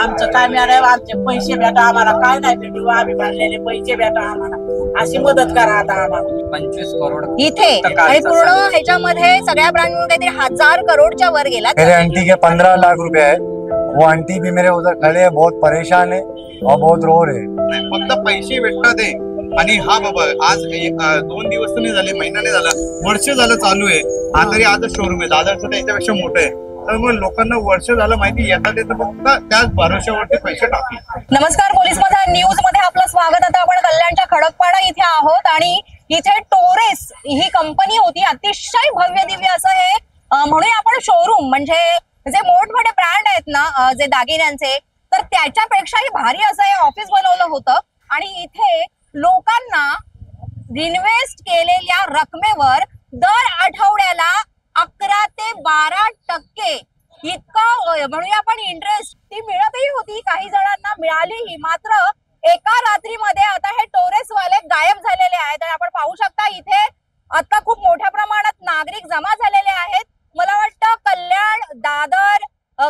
आमचं काय मिळालं, आमचे पैसे भेटा आम्हाला, काय नाही भेटू, आम्ही भरलेले पैसे भेटा आम्हाला, अशी मदत करा आता आम्हाला. 25 करोड इथे आणि पूर्ण ह्याच्यामध्ये सगळ्या ब्रांच में काहीतरी 1000 करोड़च्या वर गेला. मेरे आंटी के 15 लाख रुपए है, वो आंटी भी मेरे उधर खड़े हैं, बहुत परेशान है और बहुत रो रहे. फक्त पैसे भेटतात आहे. आणि हा बाबा आज 2 दिवस नाही झाले, महिना नाही झाला, वर्ष झालं चालू आहे. तरी आज शोरूम आहे दादरचं, त्याच्यापेक्षा मोठं आहे. त्यामुळे लोकांना वर्ष झालं माहिती येतात येतं, फक्त त्याच भरोश्यावरती पैसे टाकले. नमस्कार, पोलीस माझा न्यूज मध्ये आपलं स्वागत. आता आपण कल्याणच्या खडकपाडा इथे आहोत आणि इथे टोरेस ही कंपनी होती. अतिशय भव्य दिव्य असं हे म्हणूया आपण शोरूम, म्हणजे जे मोठमोठे ब्रँड आहेत ना जे दागिन्यांचे, तर त्याच्यापेक्षाही भारी असं हे ऑफिस बनवलं होतं. आणि इथे लोकांना इन्व्हेस्ट केलेल्या रकमेवर दर आठवड्याला 11 ते 12% इतकं म्हणूया आपण इंटरेस्ट ती मिळतही होती. काही जणांना मिळालीही. मात्र एका रात्रीमध्ये आता हे टोरेस वाले गायब झालेले आहेत. आणि आपण पाहू शकता इथे आता खूप मोठ्या प्रमाणात नागरिक जमा झालेले आहेत. मला वाटतं कल्याण, दादर,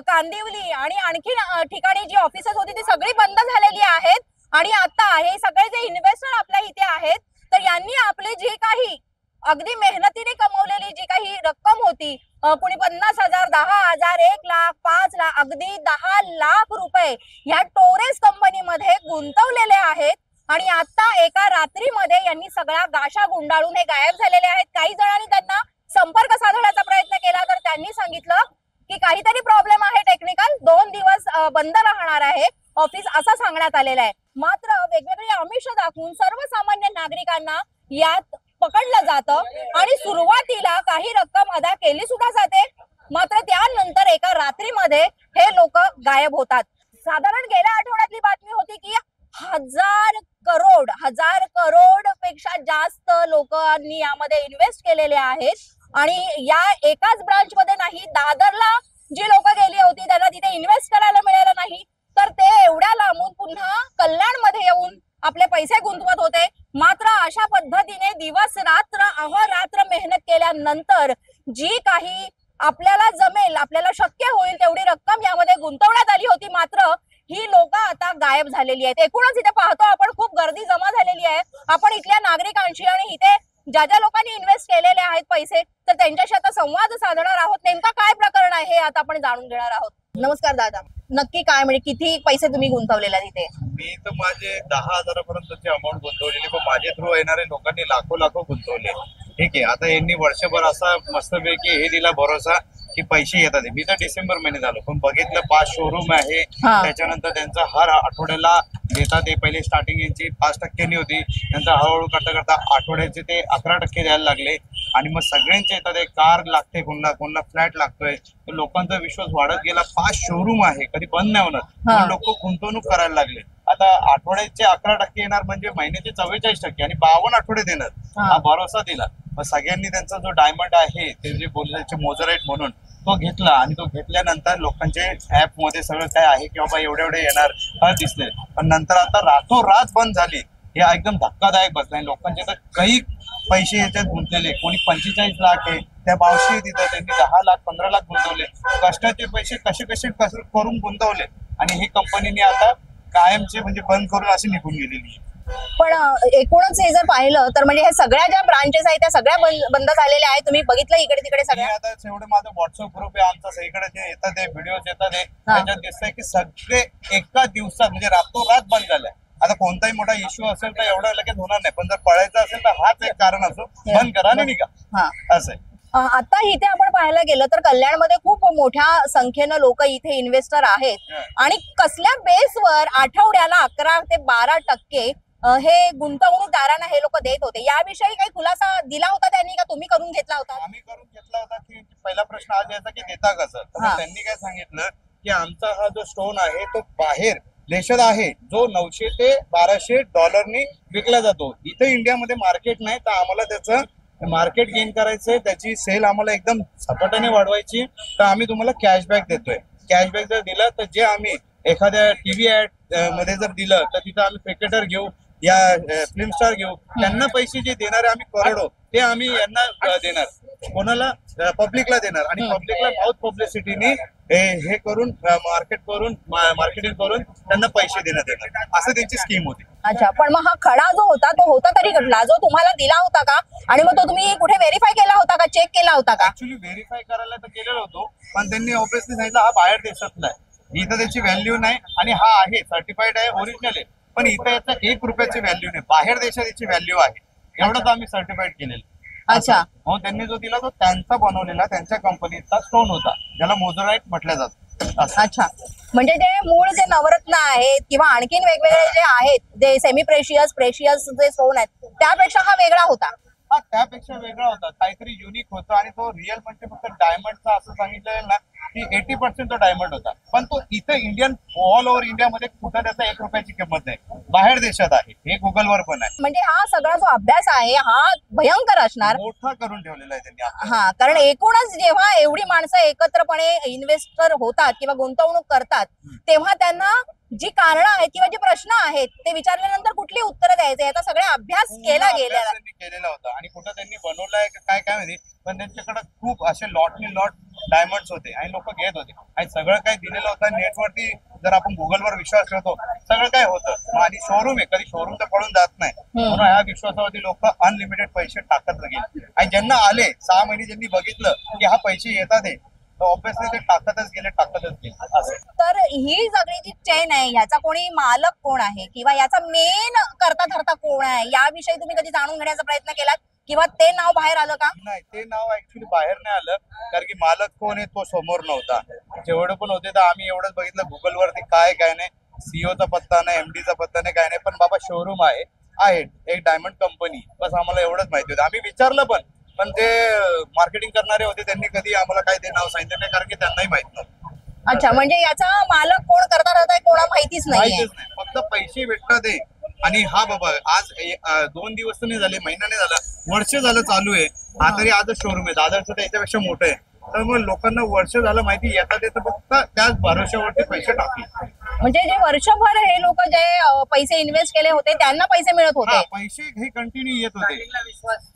कांदिवली आणि आणखी ठिकाणी जी ऑफिसेस होती ती सगळी बंद झालेली आहेत. आणि आता हे सगळे जे इन्व्हेस्टर आपल्या इथे आहेत, तर यांनी आपली जी काही अगदी मेहनतीने कमवलेली जी काही रक्कम होती, कोणी 50,000, 10,000, 1 लाख, 5 लाख, अगदी 10 लाख रुपये या टोरेस कंपनीमध्ये गुंतवलेले आहेत. आणि आता एका रात्रीमध्ये यांनी सगळा गाशा गुंडाळून हे गायब झालेले आहेत. काही जणांनी त्यांना संपर्क साधण्याचा प्रयत्न केला, तर त्यांनी सांगितलं की काहीतरी प्रॉब्लेम आहे टेक्निकल, 2 दिवस बंद राहणार आहे ऑफिस, असं सांगण्यात आलेलं आहे. मात्र वेगवेगळी आमिष दाखवून सर्वसामान्य नागरिकांना यात पकडलं जातं आणि सुरुवातीला काही रक्कम अदा केली सुद्धा जाते. मात्र त्यानंतर एका रात्रीमध्ये हे लोक गायब होतात. साधारण गेल्या आठवड्यातली बातमी होती की 1000 करोड पेक्षा जास्त लोकांनी यामध्ये इन्व्हेस्ट केलेले आहेत. आणि या एकाच ब्रांच मध्ये नाही, दादरला जी लोक गेली होती त्यांना तिथे इन्व्हेस्ट करायला मिळालं नाही, तर ते एवढ्या लांबून पुन्हा कल्याण मध्ये येऊन आपले पैसे गुंतवत होते. मात्र अशा पद्धतीने दिवस रात्र अहोरात्र मेहनत केल्यानंतर जी काही आपल्याला जमेल, आपल्याला शक्य होईल तेवढी रक्कम यामध्ये गुंतवण्यात आली होती. मात्र ही लोक आता गायब झालेली आहेत. एकूणच इथे पाहतो आपण खूप गर्दी जमा झालेली आहे. आपण इथल्या नागरिकांशी आणि इथे ज्या ज्या लोकांनी इन्व्हेस्ट केलेले आहेत पैसे, तर त्यांच्याशी आता संवाद साधणार आहोत. नेमका काय प्रकरण आहे हे आता आपण जाणून घेणार आहोत. नमस्कार दादा, नक्की काय म्हणजे किती पैसे तुम्ही गुंतवलेला तिथे? मी तर माझे 10,000पर्यंतची अमाऊंट गुंतवलेली, पण माझे थ्रू येणारे लोकांनी लाखो गुंतवले. ठीक आहे, आता यांनी वर्षभर असा मस्तपैकी हे दिला भरोसा की पैसे येतात. मी तर डिसेंबर महिने झालो, पण बघितलं 5 शोरूम आहे. त्याच्यानंतर त्यांचा हर आठवड्याला देतात. ते पहिले स्टार्टिंग यांची 5% होती, नंतर हळूहळू करता आठवड्याचे ते 11% द्यायला लागले. आणि मग सगळ्यांचे येतात, एक कार लागते, कोणाला फ्लॅट लागतोय. लोकांचा विश्वास वाढत गेला. 5 शोरूम आहे, कधी बंद नाही होणार. लोक गुंतवणूक करायला लागले. आता आठवड्याचे 11% येणार म्हणजे महिन्याचे 44% आणि 52 आठवडे देणार, हा भरोसा दिला. मग सगळ्यांनी त्यांचा जो डायमंड आहे ते जे बोलण्याचे मोजराईट म्हणून तो घेतला. आणि तो घेतल्यानंतर लोकांचे ऍप मध्ये सगळं काय आहे की बाबा एवढे येणार हा दिसले. पण नंतर आता रातोरात बंद झाली. हे एकदम धक्कादायक बसलाय. लोकांचे तर काही पैसे याच्यात गुंतलेले, कोणी 45 लाख आहे, त्या मावशी तिथं त्यांनी 10 लाख 15 लाख गुंतवले. कष्टाचे पैसे कसे करून गुंतवले. आणि ही कंपनीने आता कायमचे म्हणजे बंद करून अशी निघून गेलेली आहे. पण एकूणच हे जर पाहिलं तर म्हणजे हे सगळ्या ज्या ब्रांचेस आहेत त्या सगळ्या बंद झालेल्या आहेत. तुम्ही बघितलं इकडे तिकडे सगळ्या. आता एवढं माझं व्हॉट्सअप ग्रुप आहे आमचा, सगळीकडे जे येतात व्हिडिओज येतात, त्याच्यात दिसतंय की सगळे एका दिवसात म्हणजे रातोरात बंद झाल्या. आता कोणताही मोठा इश्यू असेल तर एवढं लगेच होणार नाही, पण जर पळायचं असेल तर हाच एक कारण असो, बंद करा आणि निघा असं आहे. आता इथे आपण पाहायला गेलं तर कल्याणमध्ये खूप मोठ्या संख्येनं लोक इथे इन्व्हेस्टर आहेत. आणि कसल्या बेसवर आठवड्याला 11 ते 12% हे गुंतवणूकदारांना हे लोक देत होते, याविषयी काही खुलासा दिला होता त्यांनी का तुम्ही करून घेतला होता? आम्ही करून घेतला होता. की पहिला प्रश्न आज यायचा की देता कसं, तर त्यांनी काय सांगितलं की आमचा हा जो स्टोन आहे तो बाहेर देशात आहे, जो $900 ते $1200 विकला जातो. इथे इंडियामध्ये मार्केट नाही, तर आम्हाला त्याचं मार्केट गेन करायचंय, त्याची सेल आम्हाला एकदम झपाट्याने वाढवायची. तर आम्ही तुम्हाला कॅशबॅक देतोय. कॅशबॅक जर दिला तर जे आम्ही एखाद्या टीव्ही ऍड मध्ये जर दिलं तर तिथं आम्ही क्रिकेटर घेऊ, या फिल्म स्टार घेऊ, त्यांना पैसे जे देणारे आम्ही करोडो, ते आम्ही यांना देणार, कोणाला, पब्लिकला देणार. आणि पब्लिकला माउथ पब्लिसिटीने हे करून मार्केटिंग करून त्यांना पैसे देण्यात येणार, असं त्यांची स्कीम होती. अच्छा, पण मग हा खडा जो होता तो होता तरी कुठला, जो तुम्हाला दिला होता का, आणि मग तो तुम्ही कुठे व्हेरीफाय केला होता का, चेक केला होता का? ऍक्च्युली व्हेरीफाय करायला तर केलेलो होतो, पण त्यांनी ऑब्विसली सांगितलं हा बाहेर देशातला आहे, इथं त्याची व्हॅल्यू नाही, आणि हा आहे सर्टिफाईड आहे, ओरिजिनल आहे, पण इथं याचा 1 रुपयाची व्हॅल्यू नाही, बाहेर देशात याची व्हॅल्यू आहे, एवढंच आम्ही सर्टिफाईड केलेलं. अच्छा, हो, त्यांनी जो दिला तो त्यांचा बनवलेला, त्यांच्या कंपनीचा स्टोन होता, ज्याला मोझोराईट म्हटलं जातं. अच्छा, म्हणजे जे मूळ जे नवरत्न आहेत किंवा आणखीन वेगवेगळे जे आहेत, जे सेमी प्रेशियस जे स्टोन आहेत, त्यापेक्षा हा वेगळा होता. हा त्यापेक्षा वेगळा होता, काहीतरी युनिक होतं, आणि तो रिअल म्हणजे फक्त डायमंडचा असं सांगितलेलं ना की 80% तो डायमंड होता, पण तो इथं इंडियन ऑल ओव्हर इंडियामध्ये कुठं त्याचा 1 रुपयाची किंमत नाही, बाहेर देशात आहे, हे गुगलवर पण आहे. म्हणजे हा सगळा जो अभ्यास आहे हा भयंकर असणार, मोठा करून ठेवलेला आहे त्यांनी. हा, कारण एकूणच जेव्हा एवढी माणसं एकत्रपणे इन्व्हेस्टर होतात किंवा गुंतवणूक करतात, तेव्हा त्यांना जी कारणं आहेत किंवा जे प्रश्न आहेत ते विचारल्यानंतर कुठली उत्तरं द्यायचे याचा सगळा अभ्यास केला गेलेला केलेला होता, आणि कुठं त्यांनी बनवलाय काय माहिती, पण त्यांच्याकडे खूप असे लॉटनी लॉट डायमंड्स होते, आणि लोक घेत होते, आणि सगळं काही दिलेलं होतं नेटवरती. जर आपण गुगलवर विश्वास ठेवतो, सगळं काय होतं, आणि शोरूम आहे, कधी शोरूम तर पडून जात नाही, म्हणून ह्या विश्वासावरती लोक अनलिमिटेड पैसे टाकत गेले, आणि ज्यांना आले 6 महिने ज्यांनी बघितलं की हा पैसे येतात आहे, ऑब्विसली ते टाकतच गेले असं. तर ही सगळी जी चेन आहे याचा कोणी मालक कोण आहे किंवा याचा मेन करता धरता कोण आहे, याविषयी तुम्ही कधी जाणून घेण्याचा प्रयत्न केलात किंवा ते नाव बाहेर आलं का? नाही, ते नाव ऍक्च्युली बाहेर नाही आलं, कारण की मालक कोण आहे तो समोर नव्हता. जेवढं पण होते तर आम्ही एवढंच बघितलं गुगलवरती, काय नाही, सीईओचा पत्ता नाही, एमडीचा पत्ता नाही, काय नाही, पण बाबा शोरूम आहे एक डायमंड कंपनी, बस आम्हाला एवढंच माहिती होतं. आम्ही विचारलं पण ते मार्केटिंग करणारे होते, त्यांनी कधी आम्हाला काय ते नाव सांगितलं नाही, कारण की त्यांनाही माहित नव्हतं. अच्छा, म्हणजे याचा मालक कोण करता राहत आहे कोणा माहितीच नाही, फक्त पैसे भेटतात आहे. आणि हा बाबा आज 2 दिवस नाही झाले, महिना नाही झाला, वर्ष झालं चालू आहे, हा तरी आजच शोरूम आहे, दादरचं त्याच्यापेक्षा मोठं आहे, तर मग लोकांना वर्ष झालं माहिती, येतात फक्त त्याच भरोश्यावरती पैसे टाकले. म्हणजे जे वर्षभर हे लोक जे पैसे इन्व्हेस्ट केले होते त्यांना पैसे मिळत होते, पैसे हे कंटिन्यू येत होते,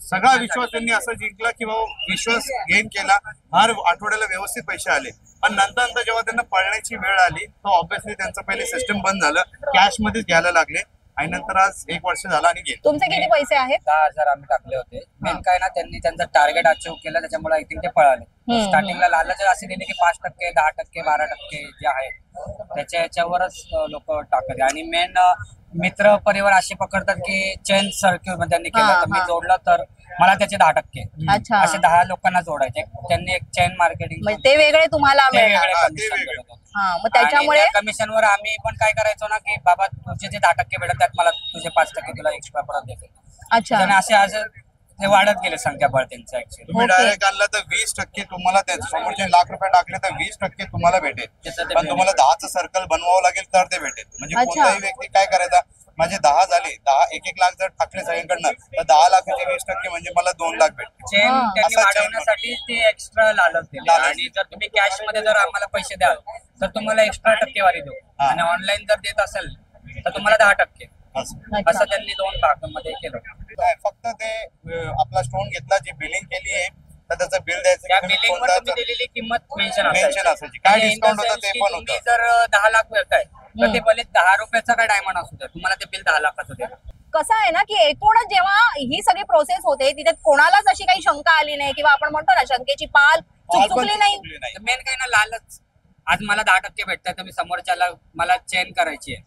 सगळा विश्वास त्यांनी असं जिंकला की बाबा विश्वास गेन केला, हर आठवड्याला व्यवस्थित पैसे आले, पण नंतर जेव्हा त्यांना पळण्याची वेळ आली तो ऑब्विसली त्यांचं पहिले सिस्टम बंद झालं, कॅश मध्येच घ्यायला लागले, आणि नंतर आज 1 वर्ष झाला आणि गेले. तुमचे किती पैसे आहेत? 10,000 आम्ही टाकले होते. मेन काय ना, त्यांनी त्यांचं टार्गेट अचीव्ह केलं, त्याच्यामुळे आय थिंक ते पळाले. स्टार्टिंगला लालच असे दिले की 5%, 10%, 12% जे आहेत त्याच्यावरच लोक टाकत, आणि मेन मित्र परिवार असे पकडतात की चेन सर्क्युट मध्ये त्यांनी केलं, तर मी जोडलं तर मला त्याचे 10%, अच्छा, असे 10 लोकांना जोडायचे. त्यांनी एक चेन मार्केटिंग, ते वेगळे तुम्हाला मिळणार. मग त्याच्यामुळे कमिशनवर आम्ही पण काय करायचो ना की बाबा तुझे जे 10% भेटत त्यात मला तुझे 5% तुला एक्स्ट्रा परत देते. अच्छा, असे ते वाढत गेले संख्याबळ त्यांचं. ऍक्च्युअली तुम्ही डायरेक्ट आणला तर 20% तुम्हाला, समोरचे ₹1,00,000 टाकले तर 20% तुम्हाला भेटेल, पण तुम्हाला 10चं सर्कल बनवावं लागेल तर ते भेटेल. म्हणजे कोणताही व्यक्ती काय करायचा, माझे 10 झाले, 1 लाख जर टाकले सगळ्यांकडनं तर 10 लाखाचे 20% म्हणजे मला 2 लाख भेटतील. चेन त्यांनी वाढवण्यासाठी ते एक्स्ट्रा लालच दिले, आणि जर तुम्ही कॅश मध्ये जर आम्हाला पैसे द्याल तर तुम्हाला एक्स्ट्रा टक्केवारी देऊ, आणि ऑनलाईन जर देत असेल तर तुम्हाला 10%, असं त्यांनी 2 भागांमध्ये केलं. फक्त ते आपला स्टोन घेतला, जी बिलिंग केली आहे तर त्याचं बिल द्यायचं, त्या बिलिंग वर तुम्ही दिलेली किंमत मेन्शन असायची, काय डिस्काउंट होतं ते पण होतं. जर 10 लाख मिळताय तर ते भले 10 रुपयाचा काय डायमंड असू द्या, तुम्हाला ते बिल 10 लाखाचं देणार. कसं आहे ना की एकूणच जेव्हा ही सगळी प्रोसेस होते तिथे कोणालाच अशी काही शंका आली नाही किंवा आपण म्हणतो ना शंकेची पाल चुकली नाही. मेन काय ना, लालच. आज मला 10% भेटतात तर मी समोरच्याला मला चेन करायची आहे,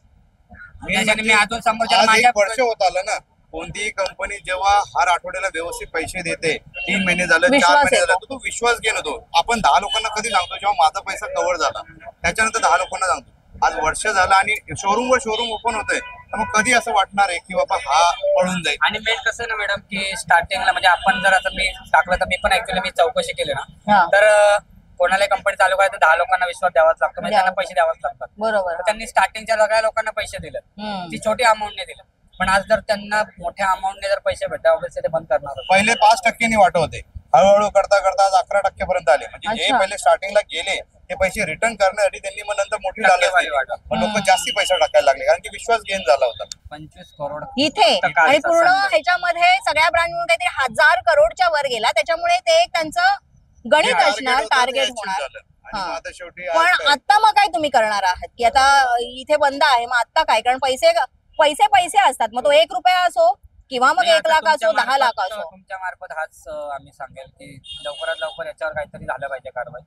त्याच्याने मी अजून समोरच्याला माझ्या 1 वर्ष होत आलं ना. कोणतीही कंपनी जेव्हा हर आठवड्याला व्यवस्थित पैसे देते, 3 महिने झालं, 4 महिने झालं, तर तो विश्वास घेऊन होतो. आपण 10 लोकांना कधी सांगतो जेव्हा माझा पैसा कव्हर झाला, त्याच्यानंतर 10 लोकांना सांगतो. आज वर्ष झालं आणि शोरूम ओपन होतंय, तर मग कधी असं वाटणार आहे की बाबा हा पळून जाईल. आणि मेन कसं ना मॅडम की स्टार्टिंगला म्हणजे आपण जर आता मी टाकलं तर मी पण ऍक्च्युअली मी चौकशी केली ना, तर कोणाला कंपनी चालू करायचं 10 लोकांना विश्वास द्यावाच लागतो, म्हणजे त्यांना पैसे द्यावाच लागतात. बरोबर, त्यांनी स्टार्टिंगच्या सगळ्या लोकांना पैसे दिले, ती छोटी अमाऊंटने दिलं, पण आज जर त्यांना मोठ्या अमाऊंटने जर पैसे भेटले ऑब्व्हियसली ते बंद करणार. पहिले 5% वाटत होते, हळूहळू करता आज 11% पर्यंत आले. म्हणजे जे पहिले स्टार्टिंगला गेले ते पैसे रिटर्न करण्यासाठी त्यांनी मग नंतर मोठी लालच, लोक जास्ती पैसा टाकायला लागले, कारण की विश्वास गेन झाला होता. 25 करोड इथे टक्का आणि आधीचा पूर्ण संघ. ह्याच्यामध्ये सगळ्या ब्रँड मिळून काहीतरी 1000 करोडच्या वर गेला. त्याच्यामुळे ते एक त्यांचं गणित असणार, टार्गेट होणार. हा. आता शेवटी पण आता मग काय तुम्ही करणार आहात की आता इथे बंद आहे, मग आता काय? कारण पैसे पैसे पैसे असतात, मग तो 1 रुपया असो किंवा मग नाही, 1 आता लाख असो, तुमच्या 10 लाख मार्फत- असो. तुमच्या मार्फत हाच आम्ही सांगेल की लवकरात लवकर याच्यावर काहीतरी झालं पाहिजे कारवाई.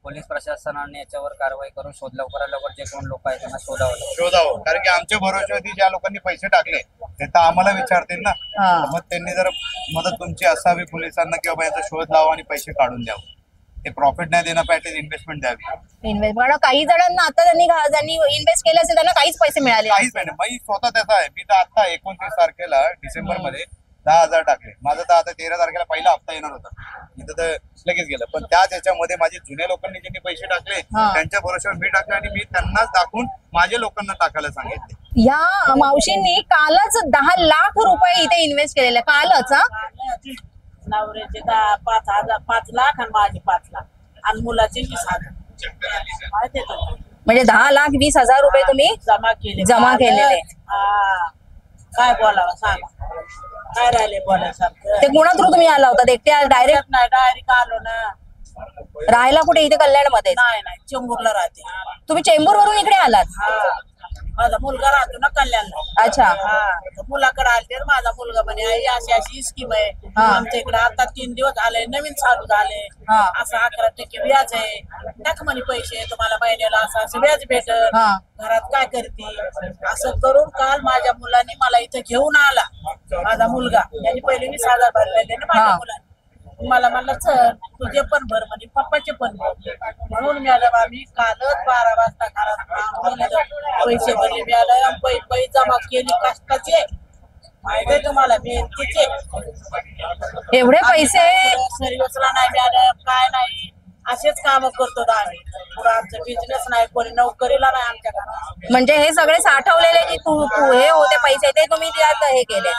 पोलीस प्रशासनाने याच्यावर कारवाई करून लवकरात लवकर जे कोण लोक आहेत त्यांना शोधावं, कारण की आमच्या भरोश्यावरती ज्या लोकांनी पैसे टाकले ते तर आम्हाला विचारतील ना. हा. मग त्यांनी जर मदत तुमची असावी पोलिसांना किंवा याचा शोध लावा आणि पैसे काढून द्यावं. ते प्रॉफिट नाही देण्यासाठी इन्व्हेस्टमेंट द्यावी. इन्व्हेस्ट कारण काही जणांना आता ज्यांनी इन्व्हेस्ट केले असेल त्यांना काहीच पैसे मिळाले काहीच नाही. मी स्वतः त्याचा आहे. मी तर आता 29 तारखेला डिसेंबर मध्ये 10,000 टाकले. माझं तर आता 13 तारखेला पहिला हप्ता येणार होता, इथं तर लगेच गेलं. पण त्याच्यामध्ये माझे जुन्या लोकांनी ज्यांनी पैसे टाकले हा. त्यांच्या भरोश्यावर मी टाकले आणि मी त्यांनाच दाखवून माझ्या लोकांना टाकायला सांगितले. या मावशींनी कालच 10 लाख रुपये इथे इन्व्हेस्ट केलेले, कालच. हा? नवऱ्याचे 5 लाख आणि माझे 5 लाख आणि मुलाचे 20,000 माहिती आहे का? म्हणजे 10,20,000 रुपये तुम्ही जमा केलेले. हा. काय बोलावं सांगा, काय राहिले बोलायसारखं? ते कोणा थ्रू तुम्ही आला होता? एकट्या डायरेक्ट नाही, डायरेक्ट आलो ना. राहायला कुठे? इथे कल्याण मध्ये? नाही, चेंबूरला राहते. तुम्ही चेंबूर वरून इकडे आलात? हा. माझा मुलगा राहतो ना कल्याणला. अच्छा. हा. तर मुलाकडे आलते, माझा मुलगा म्हणे आई अशी स्कीम आहे हा. आमच्या इकडे, आता 3 दिवस झाले, नवीन चालू झाले. हा. असं 11% व्याज आहे, टाक म्हणे पैसे तुम्हाला महिन्याला असं व्याज भेटत. हा. घरात काय करते असं करून काल माझ्या मुलाने मला इथे घेऊन आला. माझा मुलगा त्यांनी पहिले 20,000 भरलेले ना माझ्या हा. मुलाने. मला म्हणलं चल तुझे पण भर म्हणे, पप्पाचे पण भर. म्हणून मॅडम आम्ही कालच 12 वाजता घरात पैसे भरले. मॅडम पैसे जमा केली कष्टाचे, माहितीये तुम्हाला मेहनतीचे. एवढे पैसे? सर्व्हिसला नाही मॅडम, काय नाही, असेच काम करतो आम्ही. पुढे आमचा बिझनेस नाही, कोणी नोकरीला नाही आमच्या घरात. म्हणजे हे सगळे साठवलेले जे हे होते पैसे ते तुम्ही त्यात हे केले?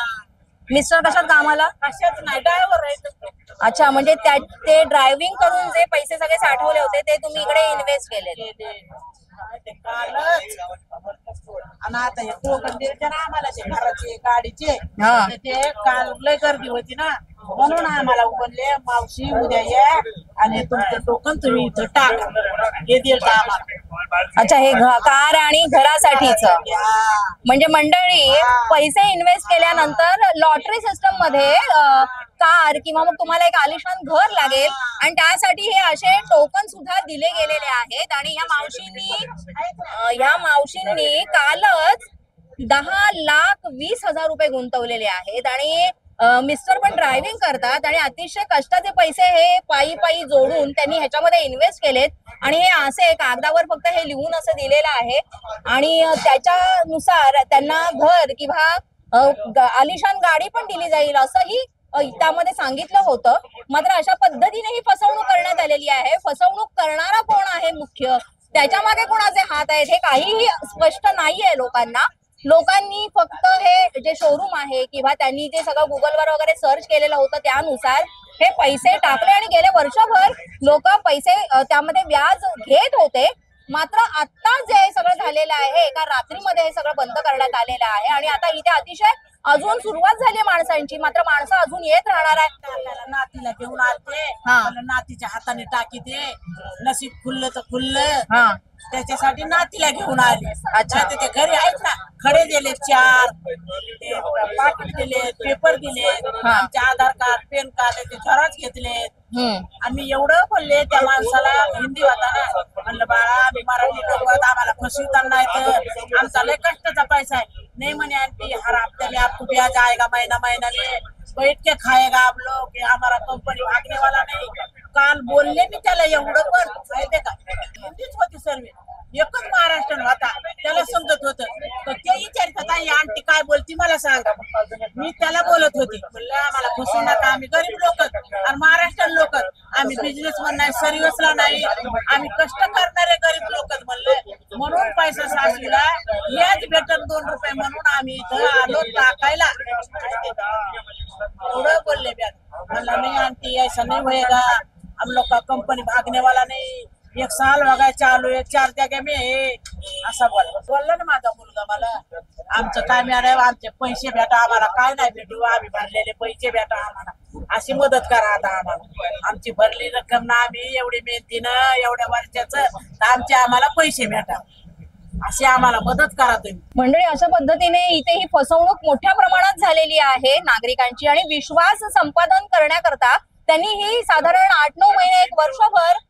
मिस्टर कशात कामाला? कशाच नाही, ड्रायव्हर आहे. अच्छा, म्हणजे ते ड्रायव्हिंग करून जे पैसे सगळे साठवले होते ते तुम्ही इकडे इन्व्हेस्ट केले? ते कालच. आणि आता हे टोकन द्यायचे ना आम्हाला, ते घराचे गाडीचे, हा. तर ते काल लय गर्दी होती ना, म्हणून आम्हाला बोलले मावशी उद्या या आणि तुमचं टोकन तुम्ही इथं टाका, हे दिलं आम्हाला. अच्छा, हे कार आणि घरासाठीच. म्हणजे मंडळी पैसे इन्व्हेस्ट केल्यानंतर लॉटरी सिस्टम मध्ये कार किंवा मग तुम्हाला एक आलिशान घर लागेल आणि त्यासाठी हे असे टोकन सुद्धा दिले गेलेले आहेत. आणि ह्या मावशींनी कालच 10,20,000 रुपये गुंतवलेले आहेत. आणि मिस्टर पण ड्रायव्हिंग करतात आणि अतिशय कष्टाचे पैसे हे पायी जोडून त्यांनी ह्याच्यामध्ये इन्व्हेस्ट केलेत. आणि हे असे कागदावर फक्त हे लिहून असं दिलेलं आहे आणि त्याच्यानुसार त्यांना घर किंवा आलिशान गाडी पण दिली जाईल असंही त्यामध्ये सांगितलं होतं. मात्र अशा पद्धतीने ही फसवणूक करण्यात आलेली आहे. फसवणूक करणारा कोण आहे मुख्य, त्याच्या मागे कोणाचे हात आहेत हे काहीही स्पष्ट नाहीये लोकांनी फक्त हे जे शोरूम आहे किंवा त्यांनी जे सगळं गुगलवर वगैरे सर्च केलेलं होतं त्यानुसार हे पैसे टाकले आणि गेले वर्षभर लोक पैसे त्यामध्ये व्याज घेत होते. मात्र आता जे सगळं झालेलं आहे, एका रात्रीमध्ये हे सगळं बंद करण्यात आलेलं आहे आणि आता इथे अतिशय अजून सुरुवात झाली माणसांची. मात्र माणसं अजून येत राहणार आहे. नातीला घेऊन आलते, हा. नातीच्या हाताने टाकी दे, नशीब खुललं तर खुललं, हा. त्याच्यासाठी नातीला घेऊन आले. अच्छा. नाहीतर ते घरी आहेत ना, खडे दिले 4, ते पाकिट दिले, पेपर दिले, हा. आमचे आधार कार्ड, पॅन कार्ड ते झेरॉक्स घेतले. आम्ही एवढं बोलले त्या माणसाला, हिंदी होता ना, म्हणलं बाळा आम्ही मराठी लोक आम्हाला फसविता नाही, तर आमचा लय कष्टाचा पैसा आहे. नहीं म्हणे आंटी हर हफ्ते में आपको ब्याज आएगा, महीना में बैठ के खाएगा आप लोग, कि हमारा कंपनी भागने वाला नहीं. काल बोलले मी त्याला एवढं, पण माहितीये का हिंदीच होती सर्व, एकच महाराष्ट्र होता, त्याला समजत होतं. तर ते विचारतात आई आंटी काय बोलती मला सांगा. मी त्याला बोलत होती, म्हणलं आम्हाला फसवू नका, आम्ही गरीब लोक आणि महाराष्ट्र लोक, आम्ही बिझनेसमॅन नाही, सर्व्हिसला नाही, आम्ही कष्ट करणारे गरीब लोक म्हणलं. म्हणून पैसा सासूला याच भेटन 2 रुपये म्हणून आम्ही इथं आलो टाकायला. एवढं बोलले म्हणला नाही आंटी ऐसा नहीं होएगा, हम लोग का कंपनी भागने वाला नहीं, एक साल बघाय चालू आहे 4 जागे मी हे असा बोलला ना माझा मुलगा मला, आमचं काय मिळालं, आमचे पैसे भेटा आम्हाला, काय नाही भेटू, आम्ही भरलेले पैसे भेटा आम्हाला, अशी मदत करा आता आम्हाला, आमची भरली रक्कम ना आम्ही एवढी मेहनतीनं एवढ्या वर्षाचं तर आमचे आम्हाला पैसे भेटा, अशी आम्हाला मदत करा तुम्ही. मंडळी, अशा पद्धतीने इथे ही फसवणूक मोठ्या प्रमाणात झालेली आहे नागरिकांची आणि विश्वास संपादन करण्याकरता त्यांनी ही साधारण 8-9 महिने 1 वर्षभर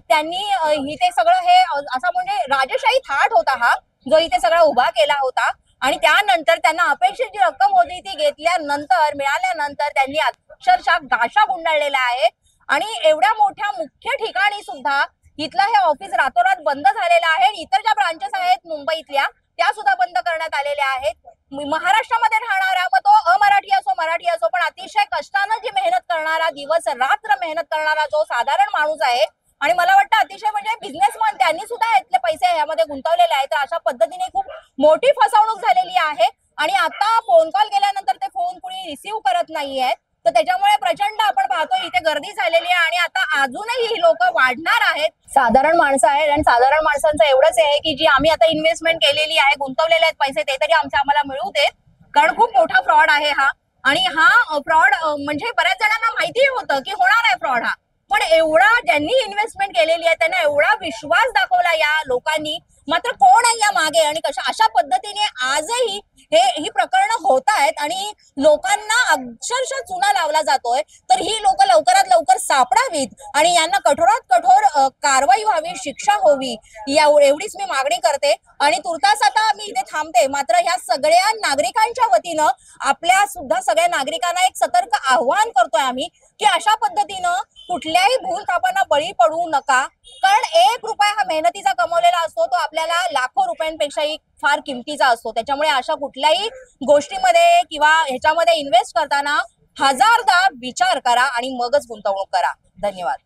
त्यांनी इथे सगळं हे असा म्हणजे राजेशाही थाट होता हा जो इथे सगळा उभा केला होता आणि त्यानंतर त्यांना अपेक्षित जी रक्कम होती ती घेतल्यानंतर मिळाल्यानंतर त्यांनी अक्षरशः गाशा गुंडाळलेला आहे आणि एवढ्या मोठ्या मुख्य ठिकाणी सुद्धा इथलं हे ऑफिस रातोरात बंद झालेलं आहे. इतर ज्या ब्रांचेस आहेत मुंबईतल्या त्या सुद्धा बंद करण्यात आलेल्या आहेत. महाराष्ट्रामध्ये राहणारा मग तो अमराठी असो मराठी असो पण अतिशय कष्टानं जी मेहनत करणारा, दिवस रात्र मेहनत करणारा जो साधारण माणूस आहे आणि मला वाटतं अतिशय म्हणजे बिझनेसमॅन त्यांनी सुद्धा इथले पैसे यामध्ये गुंतवलेले आहेत. तर अशा पद्धतीने खूप मोठी फसवणूक झालेली आहे आणि आता फोन कॉल केल्यानंतर ते फोन कुणी रिसीव्ह करत नाहीये. तर त्याच्यामुळे प्रचंड आपण पाहतो इथे गर्दी झालेली आहे आणि आता अजूनही ही लोक वाढणार आहेत. साधारण माणसं आहेत आणि साधारण माणसांचं एवढंच आहे की जी आम्ही आता इन्व्हेस्टमेंट केलेली आहे, गुंतवलेले आहेत पैसे, ते तरी आम्हाला मिळू देत, कारण खूप मोठा फ्रॉड आहे हा. आणि हा फ्रॉड म्हणजे बऱ्याच जणांना माहिती होतं की होणार आहे फ्रॉड हा, पण एवढा ज्यांनी इन्व्हेस्टमेंट केलेली आहे त्यांना एवढा विश्वास दाखवला या लोकांनी, मात्र कोण आहे या मागे आणि अशा पद्धतीने आजही ही प्रकरणं होत आहेत आणि लोकांना अक्षरशः चुना लावला जातोय. तर ही लोक लवकरात लवकर सापडावीत आणि यांना कठोरात कठोर कारवाई व्हावी, शिक्षा होवी, एवढीच मी मागणी करते. आणि तुर्तास आता मी इथे थांबते. मात्र ह्या सगळ्या नागरिकांच्या वतीनं आपल्या सुद्धा सगळ्या नागरिकांना एक सतर्क आव्हान करतोय आम्ही की अशा पद्धतीनं कुठल्याही भूलथापांना बळी पडू नका, कारण 1 रुपया हा मेहनतीचा कमवलेला असतो, तो आपल्याला लाखो रुपयांपेक्षाही फार किमतीचा असतो. त्याच्यामुळे अशा कुठल्याही गोष्टीमध्ये किंवा ह्याच्यामध्ये इन्व्हेस्ट करताना 1000दा विचार करा आणि मगच गुंतवणूक करा. धन्यवाद.